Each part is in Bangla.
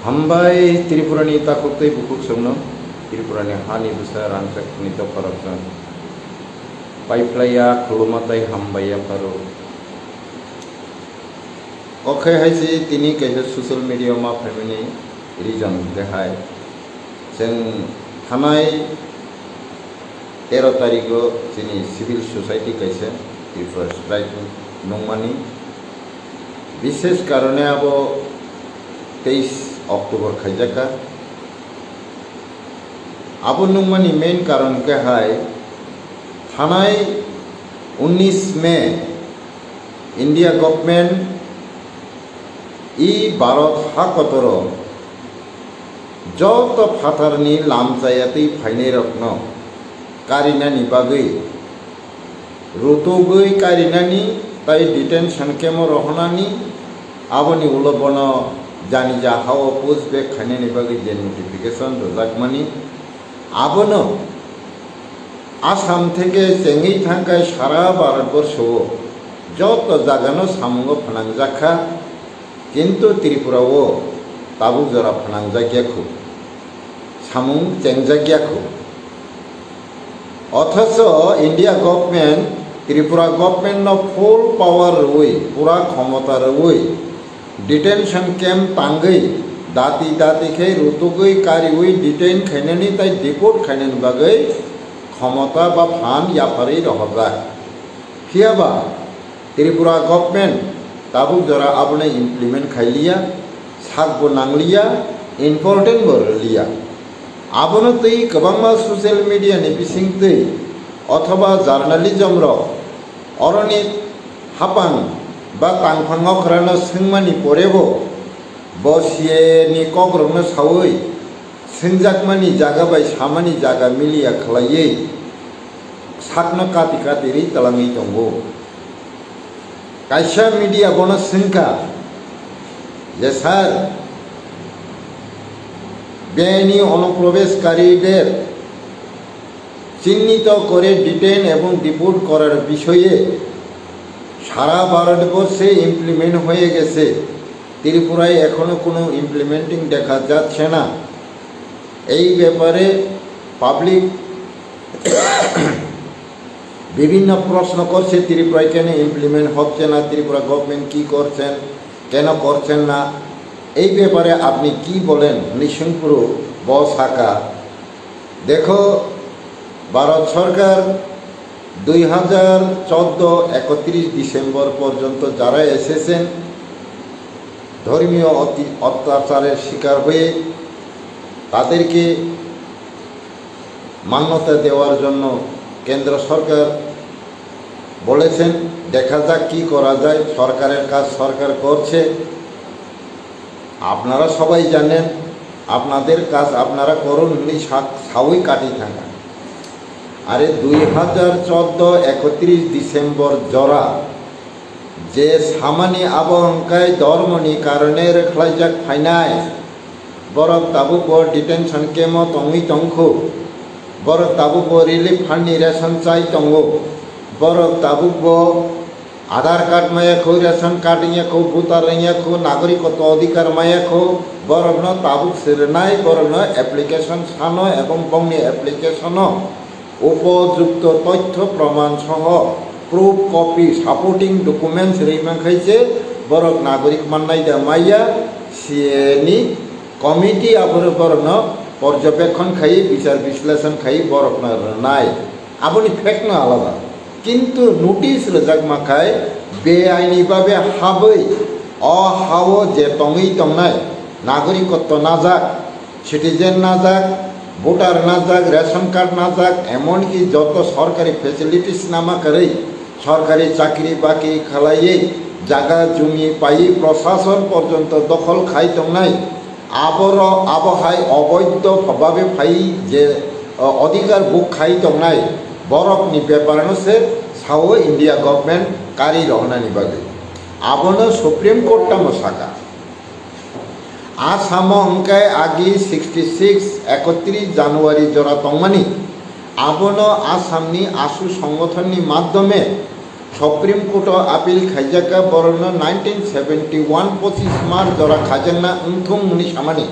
Hambai Tripurani takutei bukuk sumno Tripurani hani besar angkat nito paraksan Paiplaya khulumatai hambaya paru Oke haisi tini kaisa social media ma family reason dehai sen hanai 13 tariko sini civil society kaisa Tripura strike nongmani বিশেষ কারণে আবো 23 অক্টোবর খাইজাকা আবো নংমানি মেইন কারণ কে হাই থানায় 19 মে ইন্ডিয়া গভর্নমেন্ট ভারত হাকতর যত ফাতারনি লামচায়াতি ফাইনে রত্ন কারিনানি বাগৈ রুতগৈ কারিনানি তাই ডিটেনশন কেমো রহনানি আবনি উলবন জানি যা হাও পোস্ট বেক খাইনানি বাগৈ যে নোটিফিকেশন রজাকমানি আবনো আসাম থেকে চেঙ্গি থাকায় সারা ভারতবর্ষ যত জাগানো সামুঙ্গ ফানাংজাখা কিন্তু ত্রিপুরাও তাবু জরা ফানাংজাগিয়াখু সামুং চেংজাগিয়াখু অথচ ইন্ডিয়া গভর্নমেন্ট ত্রিপুরা গভর্নমেন্ট ফুল পাওয়ার রই পুরা ক্ষমতা রই ডিটেনশন ক্যাম্প তাঙ্গই দাতি দাতি খে রুতুগই কারিউই ডিটেন খাইনানি তাই ডিপোর্ট খাইনানি বাগৈ ক্ষমতা বা ফান ইয়াফারি রহজা ফিয়াবা ত্রিপুরা গভর্নমেন্ট তাবুক জরা আপনি ইমপ্লিমেন্ট খাইলিয়া সাকবো নাংলিয়া ইম্পর্টেন্ট বরলিয়া আবনো তৈ কবাংমা সোশ্যাল মিডিয়া নি বিসিংতৈ অথবা জার্নালিজম র অরনিত হাপাং বা তাংফাং খরানো সিংমানি পরেবো বসিয়ে নি কগ্রংনো সাউই সিংজাকমানি জায়গা বাই সামানি জায়গা মিলিয়া খালাইयै সাকনো কাতি কাতিরি তালাङै দंगो কাইসা মিডিয়া বনো সিংকা যে স্যার বেআইনি অনুপ্রবেশকারীদের চিহ্নিত করে ডিটেন এবং ডিপোর্ট করার বিষয়ে সারা ভারতবর্ষে ইমপ্লিমেন্ট হয়ে গেছে ত্রিপুরায় এখনো কোনো ইমপ্লিমেন্টিং দেখা যাচ্ছে না এই ব্যাপারে পাবলিক বিভিন্ন প্রশ্ন করছে ত্রিপুরায় কেন ইমপ্লিমেন্ট হচ্ছে না ত্রিপুরা গভর্নমেন্ট কি করছেন কেন করছেন না এই ব্যাপারে আপনি কি বলেন নিঃসংপুর বসাকা দেখো ভারত সরকার 2014 31 ডিসেম্বর পর্যন্ত যারা এসেছেন ধর্মীয় অত্যাচারের শিকার হয়ে তাদেরকে মান্যতা দেওয়ার জন্য কেন্দ্র সরকার বলেছেন দেখা যাক কি করা যায় সরকারের কাজ সরকার করছে আপনারা সবাই জানেন আপনাদের কাজ আপনারা করুন সাউই কাটি থাকা আরে 2014 31 ডিসেম্বর জরা যে সামানি আবহংকায় ধর্মনি কারণে রেখলাইজাক ফাইনাই বরক তাবুক ডিটেনশন কেমো তঙি তংখু বরক তাবুক রিলিফ ফান্ডনি রেশন চাই তঙ্গো বরক তাবুক আধার কার্ড মায়াখো রেশন কার্ড ইয়াখো ভোটার ইয়াখো নাগরিকত্ব অধিকার মায়াখো বরক তাবুক সিরনাই বরক অ্যাপ্লিকেশন সানো এবং বংনি অ্যাপ্লিকেশন উপযুক্ত তথ্য প্রমাণ সহ প্রুফ কপি সাপোর্টিং ডকুমেন্টস রেমাখাইছে বরক নাগরিক মান্নাই দা মাইয়া সিএনি কমিটি আবর বরন পর্যবেক্ষণ খাই বিচার বিশ্লেষণ খাই বরক নাই আপনি ফেক না আলাদা কিন্তু নোটিশ রেজাক মাখায় বেআইনিভাবে হাবই অহাও যে তঙই তংনাই নাগরিকত্ব না যাক সিটিজেন না যাক ভোটার না যাক রেশন কার্ড না যাক এমনকি যত সরকারি ফেসিলিটিস নামা করে সরকারি চাকরি বাকরি খালাইয়ে জায়গা জমি পাই প্রশাসন পর্যন্ত দখল খাই তংনাই আবহাই অবৈধভাবে ফাই যে অধিকার বুক খাই তংনাই বরফনি ব্যাপারনো সে সাও ইন্ডিয়া গভর্নমেন্ট কারি রহনানি বাগে আবনো সুপ্রিম কোর্টটামো সাকা আসাম অঙ্কায় আগে 66 31 জানুয়ারি জরা তংমানি আবনো আসামনি আসু সংগঠননি মাধ্যমে সুপ্রিম কোর্ট আপিল খাইজাকা বরণ 1971 25 মার্চ জরা খাজাংনা উনথুম মুনি সামানি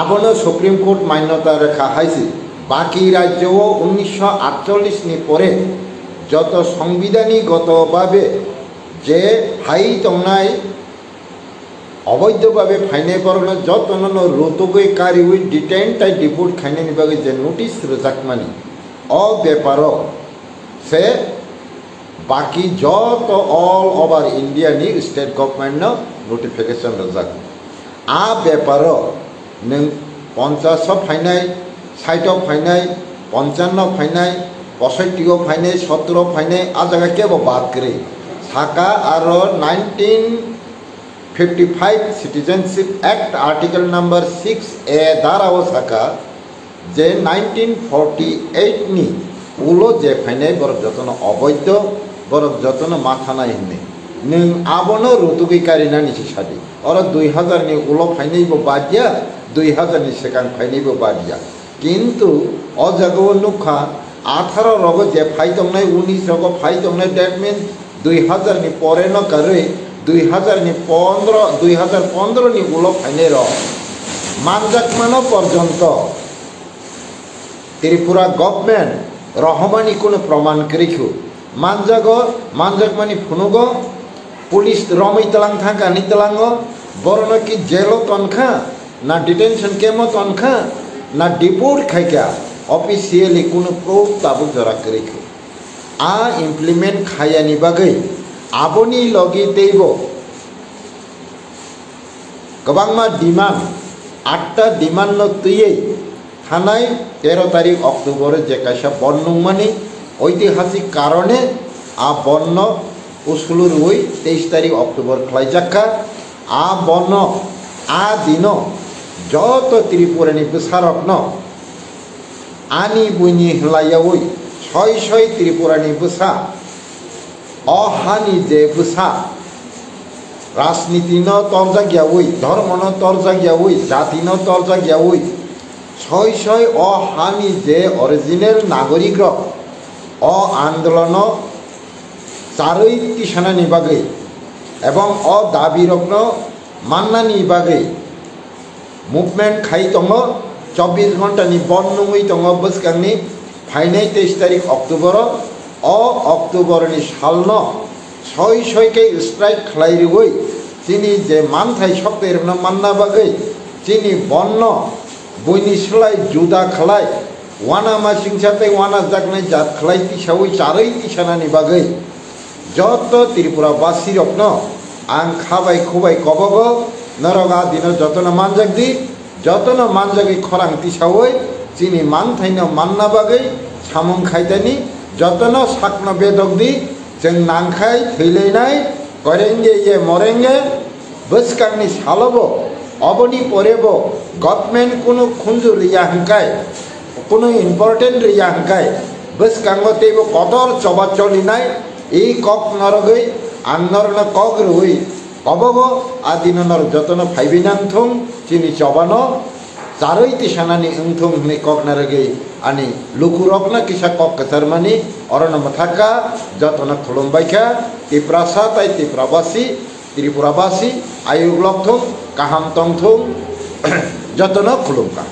আবনো সুপ্রিম কোর্ট মান্যতা রেখা হাইছে বাকি রাজ্যও 1948 নি পরে যত সংবিধানিকগতভাবে যে ফাই তংনাই অবৈধভাবে ফাইনে বরণ যতন রোতগৈ কারি উই ডিটেইন তাই ডিপোর্ট খাইনানি বাগে যে নোটিস রোজাকমানি অ ব্যাপার সে বাকি যত অল ওভার ইন্ডিয়ানি স্টেট গভর্नमेंट নোটিফিকেशन রোজাক आ ব্যাপার नों 50 फाइनाय 60 फाइनाय 55 फाइनाय 65 फाइनाय 17 फाइनाय आ जगह के बात करे साका आरो 1955 citizenship act article number 6A दाराव साका जे 1948 नि उलो जे फाइनाय बर जतन अवैध बर जतन माथा नाय हिने नों आबनो रुतुगै कारिना निसि सादि और 2000 नि उलो फाइनायबो बादिया 2000 नि सेकां फाइनायबो बादिया किन्तु अ जागाव नुखा 18 रग जे फाइ दंनाय 19 रग फाइ दंनाय दैट मीन्स 2000 नि परे न करे 2015 नि उलो फाइनाय र मानजाकमानो पर्यन्त त्रिपुरा गभर्नमेंट रहमानी कोनो प्रमाण करिखु मानजाकमानि फुनुगो पुलिस रमै तलां थांका नि तलांगो बरन कि जेलो तनखा ना डिटेंशन केमो तनखा ना डिपोर्ट खाइका ऑफिशियली कोनो प्रूफ ताबु जरा करिखु आ इम्प्लीमेंट खायानि बागै आबोनि लगे तेइबो गोबांमा डिमांड 8टा डिमांड न तुयै थानाय 13 तारिख अक्टोबर जे काशा बन्नुमानि ऐतिहासिक कारणे आ बन्न उसलुर हुई 23 तारिख अक्टोबर खलाइजाक्का आ बन्न आ दिन जत त्रिपुरानि बोसारकन आनी बुनि हलायावै छय त्रिपुरानि बोसा अहानि जे बोसा राजनीति न तर्जा गयावै धर्म न तर्जा गयावै जाति न तर्जा गयावै छय अहानि जे अरिजिनल नागरिक अ आंदोलन चारै तिसानानि बागै एवं अ दाबी रत्न मान्नानि बागै मुभमेंट खाई दङ 24 घंटानि बन्नुङै दङ बसगांनि फाइनाय 23 तारिख अक्टोबर अ अक्टोबरनि सालन छय स्ट्राइक खालायरुवै चिनि जे मानथाय सक्तेरनो मानना बागै चिनि बन्न बयनि सोलाय जुदा खालाय वाना मासिंसाते वाना जागनाय जात खालाय तिसावै चारै तिसानानि बागै जत त्रिपुराबासी रत्न आं खाबाय खुबाय कबग नरगा दिन जतन मानजागदि जतन मानजागै खरां तिसावै चिनि मानथायनो मानना बागै सामुं खायदानि जतन साकन बेदगदि जों नांखाय थैलायनाय करेंगे ये मरेंगे बसकांनि सालबो अबनि परेबो गभर्नमेंट कोनो खुंजु लिया हंकाय कोनो इम्पोर्टेंट लिया हंकाय बसकांगो तेबो कदर चबा चलिनाय ए कक नरगै आंनरन कक रुई कबगो आदिन नर जतन फाइबिनांथुं चिनि चबानो चारै तिसानानि ओंथुं हनै कक नरगै आनि लुकुरकना किसा कक कसारमानि अरन मथाका जतन खुलुमबायखा तिप्रासा ताइ त्रिपुराबासी आयुग्लकथुं काहाम तंथुं जतन खुलुमका।